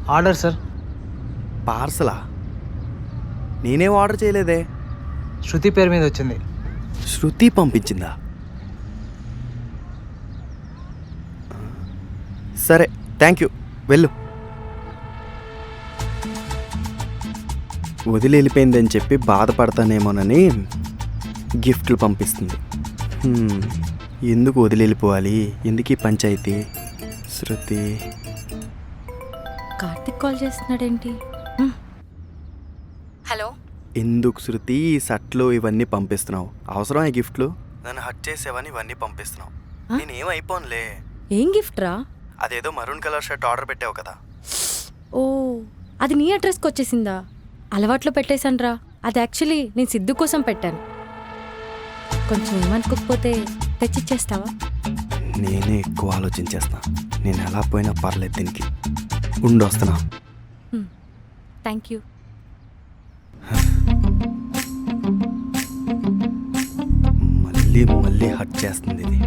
Order sir. పార్సలా? నేనేం order చేయలేదే. శృతి పేరు మీద వచ్చింది. శృతి పంపించిందా? సరే, థ్యాంక్ యూ, వెళ్ళు. వదిలి వెళ్ళిపోయిందని చెప్పి బాధపడతానేమోనని గిఫ్ట్లు పంపిస్తుంది. ఎందుకు వదిలి వెళ్ళిపోవాలి? ఎందుకు ఈ పంచాయతీ? శృతి కార్తిక్ కాల్ చేస్తున్నాడేంటి? హలో. ఎందుకు శృతి ఈ షర్ట్లు ఇవన్నీ పంపిస్తున్నావు? అవసరం ఈ గిఫ్ట్లు? నన్ను హట్ చేసేవని ఇవన్నీ పంపిస్తున్నావు. నేనేం అయిపోనులే. ఏం గిఫ్ట్ రా? అదేదో మరూన్ కలర్ షర్ట్ ఆర్డర్ పెట్టావు కదా. ఓ, అది నీ అడ్రస్కి వచ్చేసిందా? అలవాట్లో పెట్టేశాను రా. అది యాక్చువల్లీ నేను సిద్ధు కోసం పెట్టాను. కొంచెం ఏమనుకోకపోతే తెచ్చిచ్చేస్తావా? నేనే ఎక్కువ ఆలోచించేస్తా. నేను ఎలా పోయినా పర్లేదు దీనికి. ఉండొస్తున్నా. Thank you. మళ్ళీ మళ్ళీ హట్ చేస్తుంది ఇది.